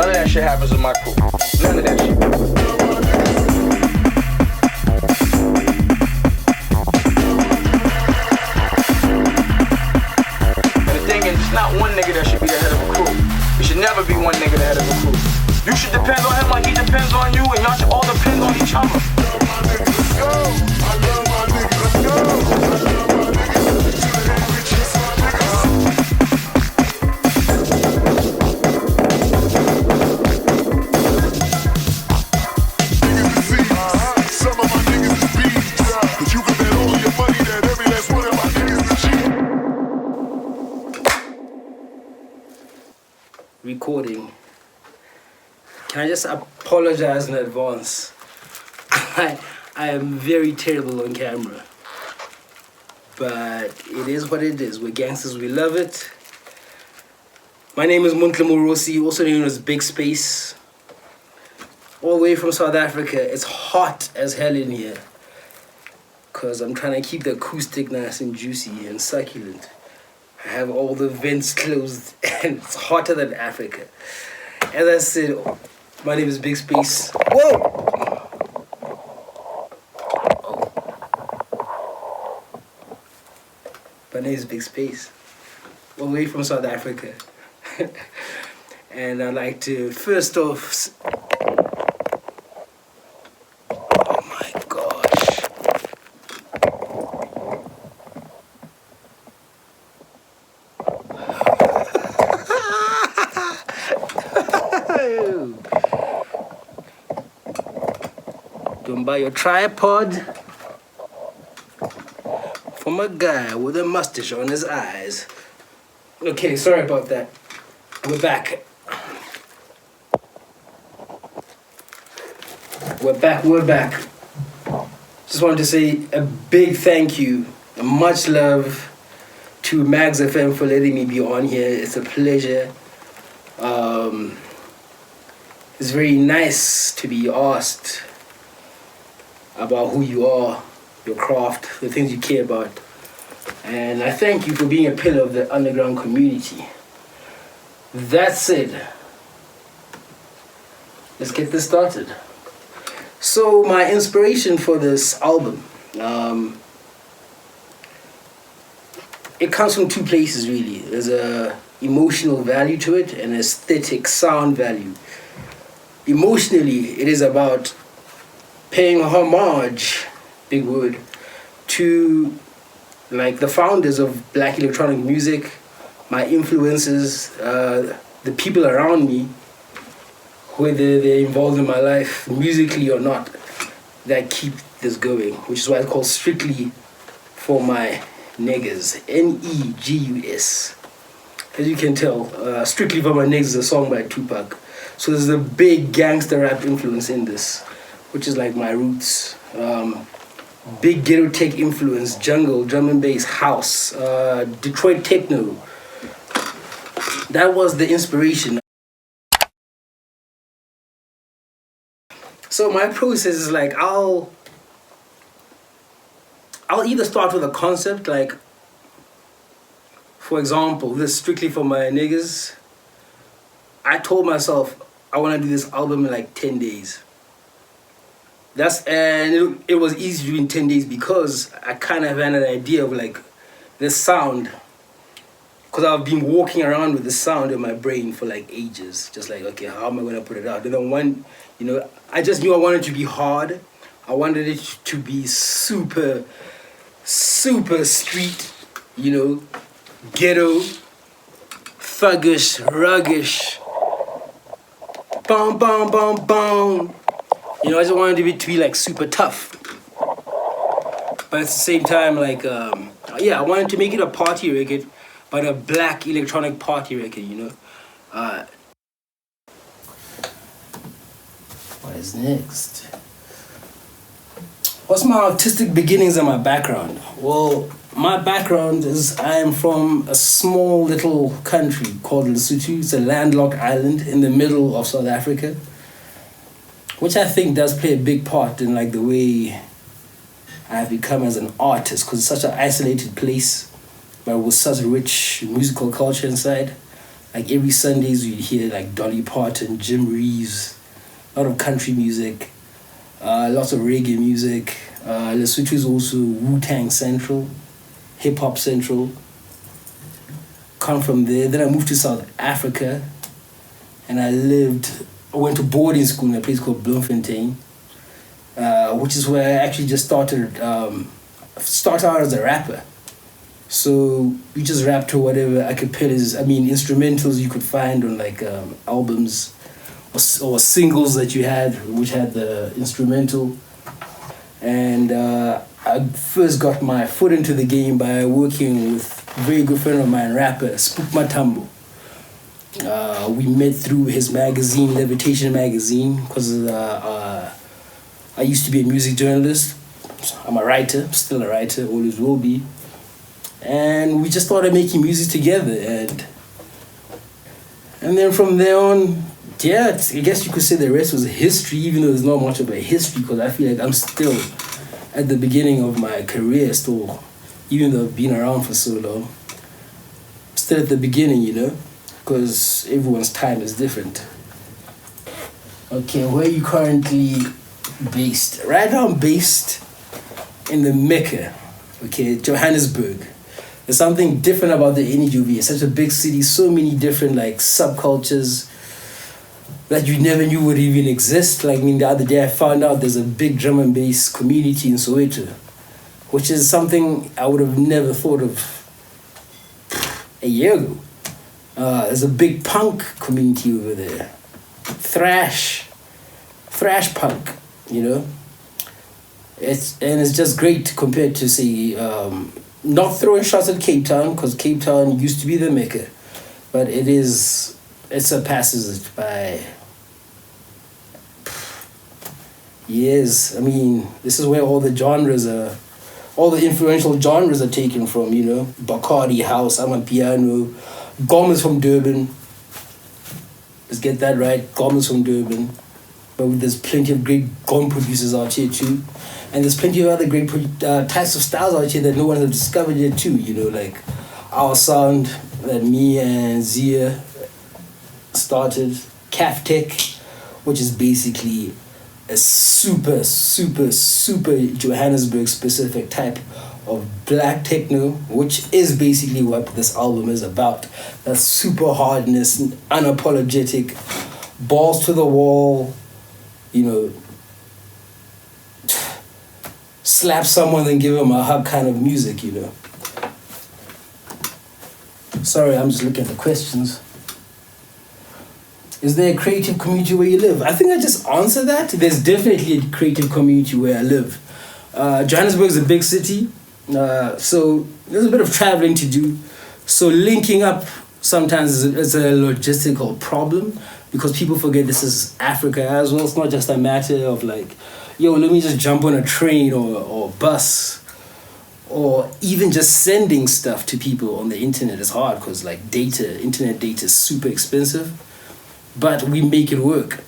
None of that shit happens in my crew. None of that shit. And the thing is, it's not one nigga that should be the head of a crew. It should never be one nigga the head of a crew. You should depend on him like he depends on you, and y'all should all depend on each other. Let's go. I love my niggas. Let's go. I love my niggas. Recording. Can I just apologize in advance? I am very terrible on camera. But it is what it is. We're gangsters, we love it. My name is Muntle Morosi, also known as Big Space. All the way from South Africa. It's hot as hell in here. Because I'm trying to keep the acoustic nice and juicy and succulent. I have all the vents closed and it's hotter than Africa. As I said, my name is Big Space. Whoa! Oh. My name is Big Space. All the way from South Africa. And I'd like to first off... Oh my gosh. Don't buy your tripod from a guy with a mustache on his eyes. Okay, sorry about that. We're back. We're back. Just wanted to say a big thank you, much love to Magz FM for letting me be on here. It's a pleasure. It's very nice to be asked about who you are, your craft, the things you care about. And I thank you for being a pillar of the underground community. That said, let's get this started. So my inspiration for this album, it comes from two places really. There's a emotional value to it and aesthetic sound value. Emotionally, it is about paying homage, big word, to like the founders of black electronic music, my influences, the people around me, whether they're involved in my life musically or not, that keep this going, which is why it's called Strictly For My Negus, Negus. As you can tell, Strictly For My Negus is a song by Tupac. So there's a big gangster rap influence in this, which is like my roots. Big ghetto tech influence, jungle, drum and bass, house, Detroit techno. That was the inspiration. So my process is like, I'll either start with a concept, like, for example, this Strictly For My Negus. I told myself I want to do this album in like 10 days. And it was easy to do in 10 days because I kind of had an idea of like this sound. Because I've been walking around with the sound in my brain for like ages. Just like, okay, how am I going to put it out? And then I just knew I wanted it to be hard. I wanted it to be super, super street, ghetto, thuggish, ruggish. Bum, bum, bum, bum. I just wanted it to be like super tough. But at the same time, like, I wanted to make it a party record, but a black electronic party record, What is next? What's my artistic beginnings and my background? Well, my background is I am from a small little country called Lesotho. It's a landlocked island in the middle of South Africa, which I think does play a big part in like the way I've become as an artist, because it's such an isolated place, but with such rich musical culture inside. Like every Sundays you'd hear like Dolly Parton, Jim Reeves, a lot of country music, lots of reggae music. Lesotho is also Wu-Tang Central, Hip Hop Central. Come from there. Then I moved to South Africa, and I went to boarding school in a place called Bloemfontein, which is where I actually just started out as a rapper. So we just rapped to whatever acapellas, instrumentals you could find on like albums or singles that you had, which had the instrumental. And I first got my foot into the game by working with a very good friend of mine, rapper Spook Matambo. We met through his magazine, Levitation magazine, because I used to be a music journalist. I'm a writer, still a writer, always will be. And we just started making music together, and then from there on, yeah, I guess you could say the rest was history, even though there's not much of a history, because I feel like I'm still at the beginning of my career still, even though I've been around for so long. Still at the beginning, because everyone's time is different. Okay, where are you currently based? Right now I'm based in the Mecca, okay, Johannesburg. There's something different about the energy of it. It's such a big city, so many different like subcultures that you never knew would even exist. Like, the other day I found out there's a big drum and bass community in Soweto, which is something I would have never thought of a year ago. There's a big punk community over there. Thrash punk, It's just great compared to, say, not throwing shots at Cape Town, because Cape Town used to be the Mecca, but it surpasses it by years. This is where all the influential genres are taken from, Bacardi House, Amapiano, Goma's from Durban. Let's get that right, Goma's from Durban. But there's plenty of great gom producers out here too. And there's plenty of other great types of styles out here that no one has discovered yet too, like our sound that me and Zia started, Calf Tech, which is basically a super, super, super Johannesburg specific type of black techno, which is basically what this album is about. That super hardness, unapologetic, balls to the wall, slap someone and give them a hug kind of music, Sorry, I'm just looking at the questions. Is there a creative community where you live? I think I just answered that. There's definitely a creative community where I live. Johannesburg is a big city, so there's a bit of traveling to do. So linking up sometimes is a logistical problem, because people forget this is Africa as well. It's not just a matter of like, let me just jump on a train or bus, or even just sending stuff to people on the internet is hard, because like internet data is super expensive, but we make it work.